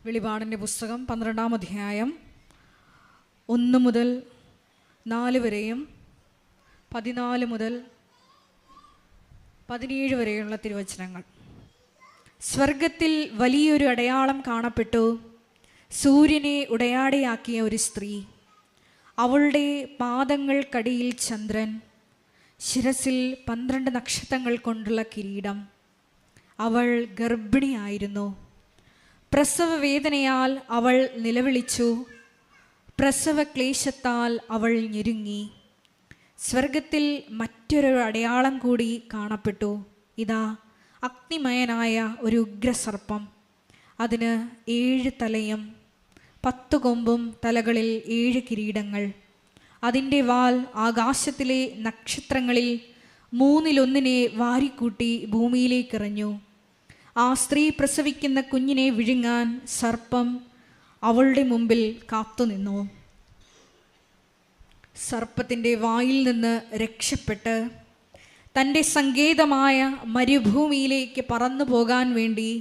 വെളിപാടിൻ്റെ പുസ്തകം 12-ാം അധ്യായം 1 മുതൽ 4 വരെയും 14 മുതൽ 17 വരെയുള്ള തിരുവചനങ്ങൾ. സ്വർഗത്തിൽ വലിയൊരു അടയാളം കാണപ്പെട്ടു. സൂര്യനെ ഉടയാടയാക്കിയ ഒരു സ്ത്രീ, അവളുടെ പാദങ്ങൾക്കടിയിൽ ചന്ദ്രൻ, ശിരസിൽ 12 നക്ഷത്രങ്ങൾ കൊണ്ടുള്ള കിരീടം. അവൾ ഗർഭിണിയായിരുന്നു. പ്രസവ വേദനയാൽ അവൾ നിലവിളിച്ചു. പ്രസവ ക്ലേശത്താൽ അവൾ ഞെരുങ്ങി. സ്വർഗത്തിൽ മറ്റൊരു അടയാളം കൂടി കാണപ്പെട്ടു. ഇതാ, അഗ്നിമയനായ ഒരു ഉഗ്രസർപ്പം. അതിന് 7 തലയും 10 കൊമ്പും, തലകളിൽ 7 കിരീടങ്ങൾ. അതിൻ്റെ വാൽ ആകാശത്തിലെ നക്ഷത്രങ്ങളിൽ 1/3 വാരിക്കൂട്ടി ഭൂമിയിലേക്കെറിഞ്ഞു. ആ സ്ത്രീ പ്രസവിക്കുന്ന കുഞ്ഞിനെ വിഴുങ്ങാൻ സർപ്പം അവളുടെ മുമ്പിൽ കാത്തുനിന്നു. സർപ്പത്തിൻ്റെ വായിൽ നിന്ന് രക്ഷപ്പെട്ട് തൻ്റെ സങ്കേതമായ മരുഭൂമിയിലേക്ക് പറന്നു പോകാൻ വേണ്ടി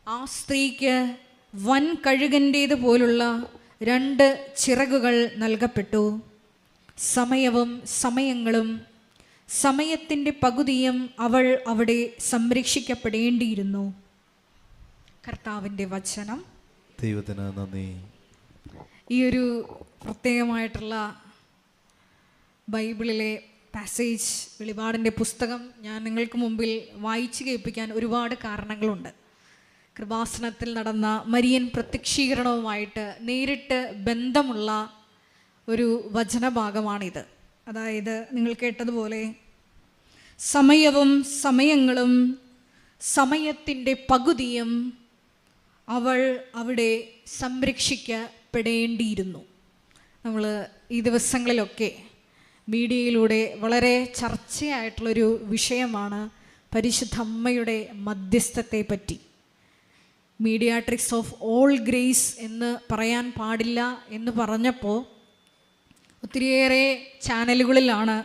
ആ സ്ത്രീക്ക് വൻ കഴുകൻ്റേത് പോലുള്ള 2 ചിറകുകൾ നൽകപ്പെട്ടു. സമയവും സമയങ്ങളും സമയത്തിൻ്റെ പകുതിയും അവൾ അവിടെ സംരക്ഷിക്കപ്പെടേണ്ടിയിരുന്നു. കർത്താവിൻ്റെ വചനം. ദൈവത്തിന് നന്ദി. ഈ ഒരു പ്രത്യേകമായിട്ടുള്ള ബൈബിളിലെ പാസേജ്, വെളിപാടിൻ്റെ പുസ്തകം ഞാൻ നിങ്ങൾക്ക് മുമ്പിൽ വായിച്ചു കേൾപ്പിക്കാൻ ഒരുപാട് കാരണങ്ങളുണ്ട്. കൃപാസനത്തിൽ നടന്ന മരിയൻ പ്രത്യക്ഷീകരണവുമായിട്ട് നേരിട്ട് ബന്ധമുള്ള ഒരു വചനഭാഗമാണിത്. അതായത്, നിങ്ങൾ കേട്ടതുപോലെ സമയവും സമയങ്ങളും സമയത്തിൻ്റെ പകുതിയും അവൾ അവിടെ സംരക്ഷിക്കപ്പെടേണ്ടിയിരുന്നു. നമ്മൾ ഈ ദിവസങ്ങളിലൊക്കെ മീഡിയയിലൂടെ വളരെ ചർച്ചയായിട്ടുള്ളൊരു വിഷയമാണ് പരിശുദ്ധ അമ്മയുടെ മധ്യസ്ഥത്തെ പറ്റി. മീഡിയാട്രിക്സ് ഓഫ് ഓൾ ഗ്രേസ് എന്ന് പറയാൻ പാടില്ല എന്ന് പറഞ്ഞപ്പോൾ ഒത്തിരിയേറെ ചാനലുകളിലാണ്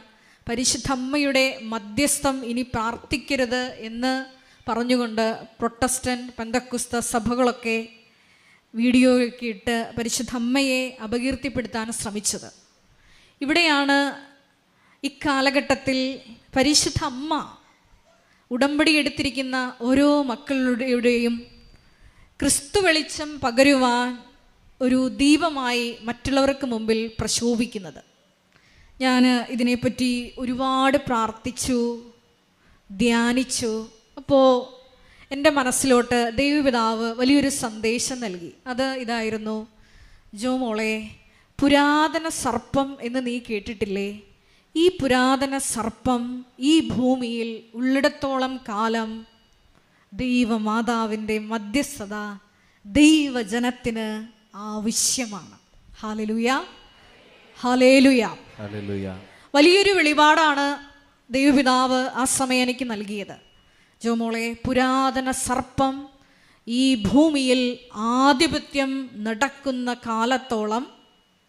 പരിശുദ്ധ അമ്മയുടെ മധ്യസ്ഥം ഇനി പ്രാർത്ഥിക്കരുത് എന്ന് പറഞ്ഞുകൊണ്ട് പ്രൊട്ടസ്റ്റന്റ് പെന്തക്കോസ്ത സഭകളൊക്കെ വീഡിയോയൊക്കെ ഇട്ട് പരിശുദ്ധ അമ്മയെ അപകീർത്തിപ്പെടുത്താൻ ശ്രമിച്ചത്. ഇവിടെയാണ് ഇക്കാലഘട്ടത്തിൽ പരിശുദ്ധ അമ്മ ഉടമ്പടി എടുത്തിരിക്കുന്ന ഓരോ മക്കളുടെയും ക്രിസ്തു വെളിച്ചം പകരുവാൻ ഒരു ദീപമായി മറ്റുള്ളവർക്ക് മുമ്പിൽ പ്രശോഭിക്കുന്നത്. ഞാൻ ഇതിനെപ്പറ്റി ഒരുപാട് പ്രാർത്ഥിച്ചു, ധ്യാനിച്ചു. അപ്പോൾ എൻ്റെ മനസ്സിലോട്ട് ദൈവപിതാവ് വലിയൊരു സന്ദേശം നൽകി. അത് ഇതായിരുന്നു: ജോ മോളെ, പുരാതന സർപ്പം എന്ന് നീ കേട്ടിട്ടില്ലേ? ഈ പുരാതന സർപ്പം ഈ ഭൂമിയിൽ ഉള്ളിടത്തോളം കാലം ദൈവമാതാവിൻ്റെ മധ്യസ്ഥത ദൈവജനത്തിന് ആവശ്യമാണ്. Hallelujah, hallelujah, hallelujah. വലിയൊരു വെളിപാടാണ് ദൈവപിതാവ് ആ സമയം എനിക്ക് നൽകിയത്. ജോമോളെ, പുരാതന സർപ്പം ഈ ഭൂമിയിൽ ആധിപത്യം നടക്കുന്ന കാലത്തോളം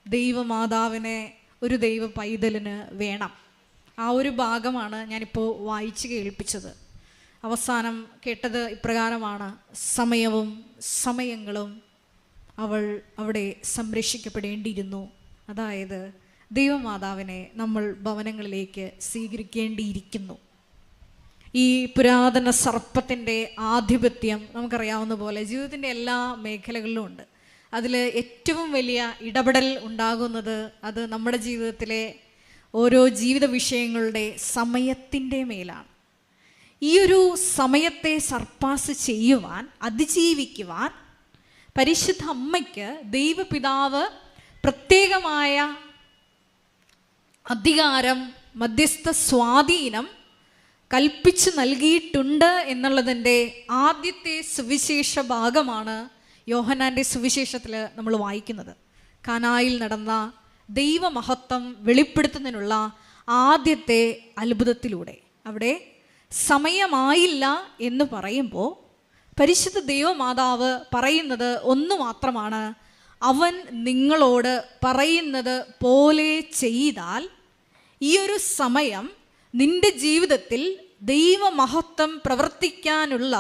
ദൈവമാതാവിനെ ഒരു ദൈവ പൈതലിന് വേണം. ആ ഒരു ഭാഗമാണ് ഞാനിപ്പോൾ വായിച്ച് കേൾപ്പിച്ചത്. അവസാനം കേട്ടത് ഇപ്രകാരമാണ്: സമയവും സമയങ്ങളും അവൾ അവിടെ സംരക്ഷിക്കപ്പെടേണ്ടിയിരുന്നു. അതായത്, ദൈവമാതാവിനെ നമ്മൾ ഭവനങ്ങളിലേക്ക് സ്വീകരിക്കേണ്ടിയിരിക്കുന്നു. ഈ പുരാതന സർപ്പത്തിൻ്റെ ആധിപത്യം നമുക്കറിയാവുന്ന പോലെ ജീവിതത്തിൻ്റെ എല്ലാ മേഖലകളിലും ഉണ്ട്. അതിൽ ഏറ്റവും വലിയ ഇടപെടൽ ഉണ്ടാകുന്നത് അത് നമ്മുടെ ജീവിതത്തിലെ ഓരോ ജീവിത വിഷയങ്ങളുടെ സമയത്തിൻ്റെ മേലാണ്. ഈ ഒരു സമയത്തെ സർപ്പാസ് ചെയ്യുവാൻ, അതിജീവിക്കുവാൻ പരിശുദ്ധ അമ്മയ്ക്ക് ദൈവപിതാവ് പ്രത്യേകമായ അധികാരം, മധ്യസ്ഥ സ്വാധീനം കൽപ്പിച്ചു നൽകിയിട്ടുണ്ട് എന്നുള്ളതിൻ്റെ ആദ്യത്തെ സുവിശേഷ ഭാഗമാണ് യോഹന്നാൻ്റെ സുവിശേഷത്തിൽ നമ്മൾ വായിക്കുന്നത്. കാനായിൽ നടന്ന ദൈവമഹത്വം വെളിപ്പെടുത്തുന്നതിനുള്ള ആദ്യത്തെ അത്ഭുതത്തിലൂടെ. അവിടെ സമയമായില്ല എന്ന് പറയുമ്പോൾ പരിശുദ്ധ ദൈവമാതാവ് പറയുന്നത് ഒന്ന് മാത്രമാണ്: അവൻ നിങ്ങളോട് പറയുന്നത് പോലെ ചെയ്താൽ ഈ ഒരു സമയം നിന്റെ ജീവിതത്തിൽ ദൈവമഹത്വം പ്രവർത്തിക്കാനുള്ള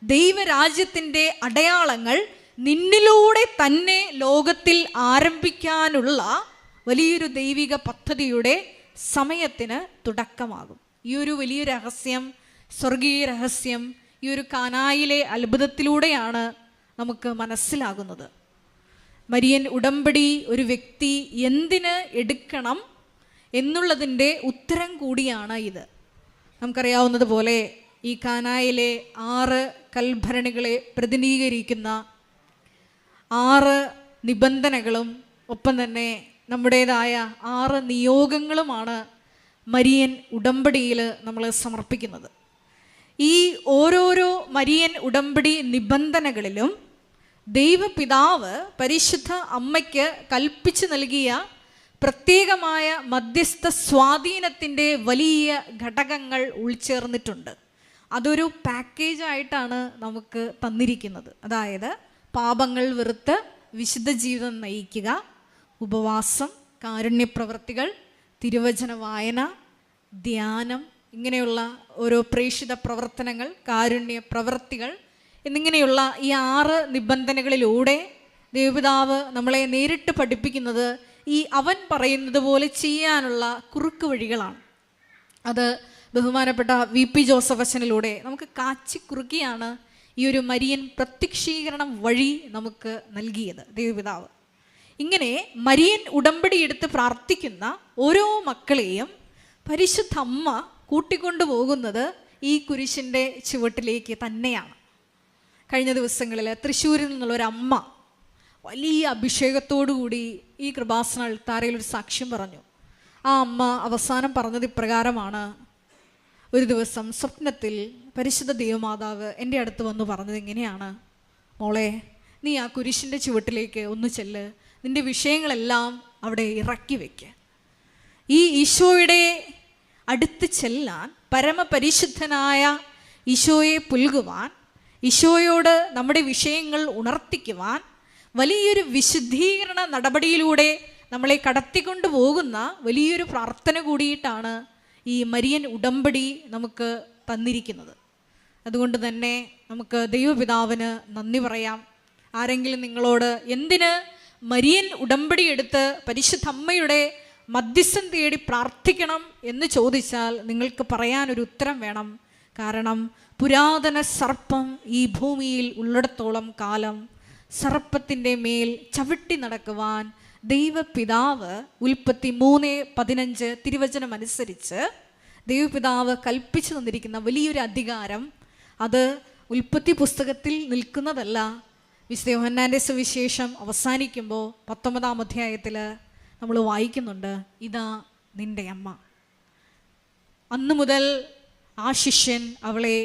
ദൈവരാജ്യത്തിൻ്റെ അടയാളങ്ങൾ നിന്നിലൂടെ തന്നെ ലോകത്തിൽ ആരംഭിക്കാനുള്ള വലിയൊരു ദൈവിക പദ്ധതിയുടെ സമയത്തിന് തുടക്കമാകും. ഈ ഒരു വലിയ രഹസ്യം, സ്വർഗീയ രഹസ്യം, ഈ ഒരു കാനായിലെ അത്ഭുതത്തിലൂടെയാണ് നമുക്ക് മനസ്സിലാകുന്നത്. മരിയൻ ഉടമ്പടി ഒരു വ്യക്തി എന്തിന് എടുക്കണം എന്നുള്ളതിൻ്റെ ഉത്തരം കൂടിയാണ് ഇത്. നമുക്കറിയാവുന്നതുപോലെ ഈ കാനായിലെ 6 കൽഭരണികളെ പ്രതിനിധീകരിക്കുന്ന 6 നിബന്ധനകളും ഒപ്പം തന്നെ നമ്മുടേതായ 6 നിയോഗങ്ങളുമാണ് മരിയൻ ഉടമ്പടിയിൽ നമ്മൾ സമർപ്പിക്കുന്നത്. ഈ ഓരോരോ മരിയൻ ഉടമ്പടി നിബന്ധനകളിലും ദൈവപിതാവ് പരിശുദ്ധ അമ്മയ്ക്ക് കൽപ്പിച്ചു നൽകിയ പ്രത്യേകമായ മധ്യസ്ഥ സ്വാധീനത്തിൻ്റെ വലിയ ഘടകങ്ങൾ ഉൾച്ചേർന്നിട്ടുണ്ട്. അതൊരു പാക്കേജായിട്ടാണ് നമുക്ക് തന്നിരിക്കുന്നത്. അതായത് പാപങ്ങൾ വെറുത്ത് വിശുദ്ധ ജീവിതം നയിക്കുക, ഉപവാസം, കാരുണ്യപ്രവർത്തികൾ, തിരുവചന വായന, ധ്യാനം, ഇങ്ങനെയുള്ള ഓരോ പ്രേക്ഷിത പ്രവർത്തനങ്ങൾ, കാരുണ്യ പ്രവർത്തികൾ എന്നിങ്ങനെയുള്ള ഈ 6 നിബന്ധനകളിലൂടെ ദൈവപിതാവ് നമ്മളെ നേരിട്ട് പഠിപ്പിക്കുന്നത് ഈ അവൻ പറയുന്നത് പോലെ ചെയ്യാനുള്ള കുറുക്ക് വഴികളാണ്. അത് ബഹുമാനപ്പെട്ട VP ജോസഫ് അച്ഛനിലൂടെ നമുക്ക് കാച്ചിക്കുറുക്കിയാണ് ഈ ഒരു മരിയൻ പ്രത്യക്ഷീകരണം വഴി നമുക്ക് നൽകിയത് ദൈവപിതാവ്. ഇങ്ങനെ മരിയൻ ഉടമ്പടി എടുത്ത് പ്രാർത്ഥിക്കുന്ന ഓരോ മക്കളെയും പരിശുദ്ധ അമ്മ കൂട്ടിക്കൊണ്ടു പോകുന്നത് ഈ കുരിശിൻ്റെ ചുവട്ടിലേക്ക് തന്നെയാണ്. കഴിഞ്ഞ ദിവസങ്ങളിൽ തൃശ്ശൂരിൽ നിന്നുള്ളൊരമ്മ വലിയ അഭിഷേകത്തോടുകൂടി ഈ കൃപാസന അൾത്താരയിൽ ഒരു സാക്ഷ്യം പറഞ്ഞു. ആ അമ്മ അവസാനം പറഞ്ഞത് ഇപ്രകാരമാണ്: ഒരു ദിവസം സ്വപ്നത്തിൽ പരിശുദ്ധ ദൈവമാതാവ് എൻ്റെ അടുത്ത് വന്ന് പറഞ്ഞത് ഇങ്ങനെയാണ്, മോളെ, നീ ആ കുരിശിൻ്റെ ചുവട്ടിലേക്ക് ഒന്ന് ചെല്ല്, നിൻ്റെ വിഷയങ്ങളെല്ലാം അവിടെ ഇറക്കി വയ്ക്ക്. ഈ ഈശോയുടെ അടുത്ത് ചെല്ലാൻ, പരമപരിശുദ്ധനായ ഈശോയെ പുൽകുവാൻ, ഈശോയോട് നമ്മുടെ വിഷയങ്ങൾ ഉണർത്തിക്കുവാൻ വലിയൊരു വിശുദ്ധീകരണ നടപടിയിലൂടെ നമ്മളെ കടത്തിക്കൊണ്ടു പോകുന്ന വലിയൊരു പ്രാർത്ഥന കൂടിയിട്ടാണ് ഈ മരിയൻ ഉടമ്പടി നമുക്ക് തന്നിരിക്കുന്നത്. അതുകൊണ്ട് തന്നെ നമുക്ക് ദൈവപിതാവിന് നന്ദി പറയാം. ആരെങ്കിലും നിങ്ങളോട് എന്തിന് മരിയൻ ഉടമ്പടി എടുത്ത് പരിശുദ്ധ അമ്മയുടെ മധ്യസ്ഥം തേടി പ്രാർത്ഥിക്കണം എന്ന് ചോദിച്ചാൽ നിങ്ങൾക്ക് പറയാനൊരു ഉത്തരം വേണം. കാരണം പുരാതന സർപ്പം ഈ ഭൂമിയിൽ ഉള്ളിടത്തോളം കാലം സർപ്പത്തിൻ്റെ മേൽ ചവിട്ടി നടക്കുവാൻ ദൈവപിതാവ് ഉൽപ്പത്തി 3:15 തിരുവചനം അനുസരിച്ച് ദൈവപിതാവ് കൽപ്പിച്ചു തന്നിരിക്കുന്ന വലിയൊരു അധികാരം, അത് ഉൽപ്പത്തി പുസ്തകത്തിൽ നിൽക്കുന്നതല്ല. വിശുദ്ധ യോഹന്നാൻ്റെ സുവിശേഷം അവസാനിക്കുമ്പോൾ 19-ാം അധ്യായത്തിൽ നമ്മൾ വായിക്കുന്നുണ്ട്, ഇതാ നിൻ്റെ അമ്മ. അന്നു മുതൽ ആ ശിഷ്യൻ അവളെ,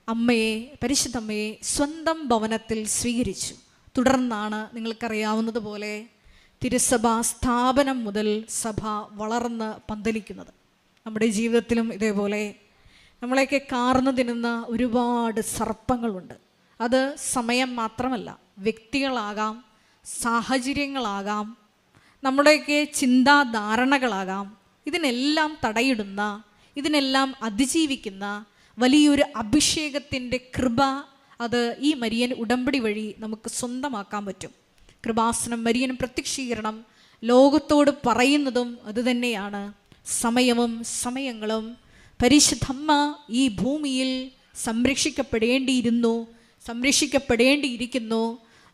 അമ്മയെ, പരിശുദ്ധമ്മയെ സ്വന്തം ഭവനത്തിൽ സ്വീകരിച്ചു. തുടർന്നാണ് നിങ്ങൾക്കറിയാവുന്നതുപോലെ തിരുസഭ സ്ഥാപനം മുതൽ സഭ വളർന്ന് പന്തലിക്കുന്നത്. നമ്മുടെ ജീവിതത്തിലും ഇതേപോലെ നമ്മളെയൊക്കെ കാർന്നു തിന്നുന്ന ഒരുപാട് സർപ്പങ്ങളുണ്ട്. അത് സമയം മാത്രമല്ല, വ്യക്തികളാകാം, സാഹചര്യങ്ങളാകാം, നമ്മുടെയൊക്കെ ചിന്താധാരണകളാകാം. ഇതിനെല്ലാം തടയിടുന്ന, ഇതിനെല്ലാം അതിജീവിക്കുന്ന വലിയൊരു അഭിഷേകത്തിൻ്റെ കൃപ അത് ഈ മരിയൻ ഉടമ്പടി വഴി നമുക്ക് സ്വന്തമാക്കാൻ പറ്റും. കൃപാസനം മരിയൻ പ്രത്യക്ഷീകരണം ലോകത്തോട് പറയുന്നതും അതുതന്നെയാണ്. സമയവും സമയങ്ങളും പരിശുദ്ധമ്മ ഈ ഭൂമിയിൽ സംരക്ഷിക്കപ്പെടേണ്ടിയിരിക്കുന്നു.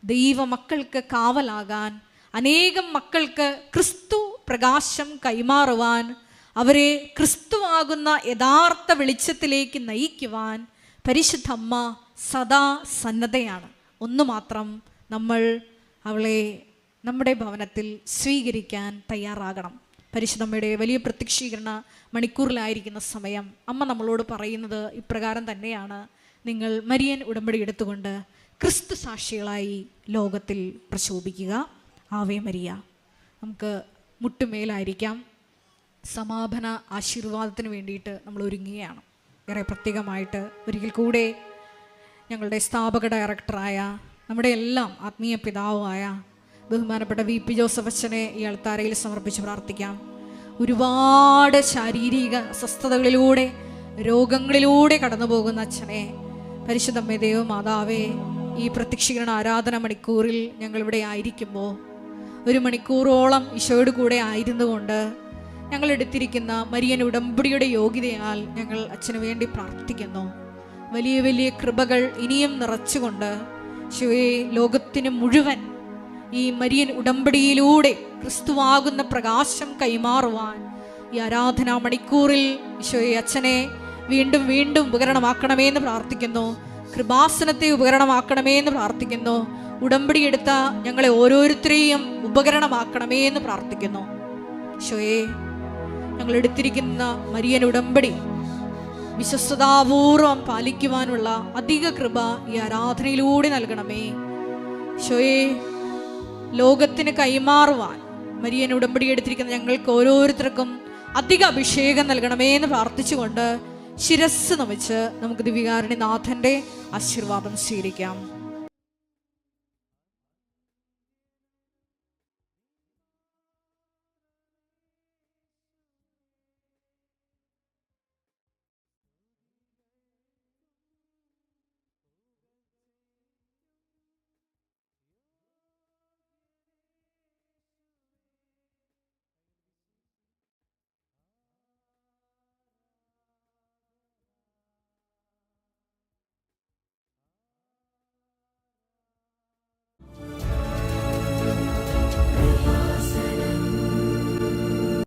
ദൈവമക്കൾക്ക് കാവലാകാൻ, അനേകം മക്കൾക്ക് ക്രിസ്തു പ്രകാശം കൈമാറുവാൻ, അവരെ ക്രിസ്തുവാകുന്ന യഥാർത്ഥ വെളിച്ചത്തിലേക്ക് നയിക്കുവാൻ പരിശുദ്ധ അമ്മ സദാ സന്നദ്ധയാണ്. ഒന്നു മാത്രം, നമ്മൾ അവളെ നമ്മുടെ ഭവനത്തിൽ സ്വീകരിക്കാൻ തയ്യാറാകണം. പരിശുദ്ധമ്മയുടെ വലിയ പ്രത്യക്ഷീകരണ മണിക്കൂറിലായിരിക്കുന്ന സമയം അമ്മ നമ്മളോട് പറയുന്നത് ഇപ്രകാരം തന്നെയാണ്: നിങ്ങൾ മരിയൻ ഉടമ്പടി എടുത്തുകൊണ്ട് ക്രിസ്തു സാക്ഷികളായി ലോകത്തിൽ പ്രശോഭിക്കുക. Ave Maria. നമുക്ക് മുട്ടുമേലായിരിക്കാം. സമാപന ആശീർവാദത്തിന് വേണ്ടിയിട്ട് നമ്മൾ ഒരുങ്ങുകയാണ്. ഏറെ പ്രത്യേകമായിട്ട് ഒരിക്കൽ കൂടെ ഞങ്ങളുടെ സ്ഥാപക ഡയറക്ടറായ, നമ്മുടെ എല്ലാം ആത്മീയ പിതാവായ ബഹുമാനപ്പെട്ട VP ജോസഫ് അച്ഛനെ ഈ അൾത്താരയിൽ സമർപ്പിച്ച് പ്രാർത്ഥിക്കാം. ഒരുപാട് ശാരീരിക അസ്വസ്ഥതകളിലൂടെ, രോഗങ്ങളിലൂടെ കടന്നു പോകുന്ന അച്ഛനെ പരിശുദ്ധമ്മേ ദൈവമാതാവേ, ഈ ഈ പ്രത്യക്ഷീകരണ ആരാധന മണിക്കൂറിൽ ഞങ്ങളിവിടെ ആയിരിക്കുമ്പോൾ 1 മണിക്കൂറോളം ഈശോയോട് കൂടെ ആയിരുന്നുകൊണ്ട് ഞങ്ങൾ എടുത്തിരിക്കുന്ന മരിയൻ ഉടമ്പടിയുടെ യോഗ്യതയാൽ ഞങ്ങൾ അച്ഛന് വേണ്ടി പ്രാർത്ഥിക്കുന്നു. വലിയ വലിയ കൃപകൾ ഇനിയും നിറച്ചുകൊണ്ട് ഈശോയെ ലോകത്തിന് മുഴുവൻ ഈ മരിയൻ ഉടമ്പടിയിലൂടെ ക്രിസ്തുവാകുന്ന പ്രകാശം കൈമാറുവാൻ ഈ ആരാധനാ മണിക്കൂറിൽ ഈശോയെ അച്ഛനെ വീണ്ടും വീണ്ടും ഉപകരണമാക്കണമേ എന്ന് പ്രാർത്ഥിക്കുന്നു. കൃപാസനത്തെ ഉപകരണമാക്കണമേ എന്ന് പ്രാർത്ഥിക്കുന്നു. ഉടമ്പടി എടുത്ത ഞങ്ങളെ ഓരോരുത്തരെയും ഉപകരണമാക്കണമേ എന്ന് പ്രാർത്ഥിക്കുന്നു. ഈശോയെ, ഞങ്ങൾ എടുത്തിരിക്കുന്ന മരിയൻ ഉടമ്പടി വിശ്വസ്തതാപൂർവം പാലിക്കുവാനുള്ള അധിക കൃപ ഈ ആരാധനയിലൂടെ നൽകണമേ. ഈശോയെ, ലോകത്തിന് കൈമാറുവാൻ മരിയൻ ഉടമ്പടി എടുത്തിരിക്കുന്ന ഞങ്ങൾക്ക് ഓരോരുത്തർക്കും അധിക അഭിഷേകം നൽകണമേ എന്ന് പ്രാർത്ഥിച്ചുകൊണ്ട് ശിരസ്സ് നമിച്ച് നമുക്ക് ദിവ്യകാരുണ്യനാഥന്റെ ആശീർവാദം സ്വീകരിക്കാം.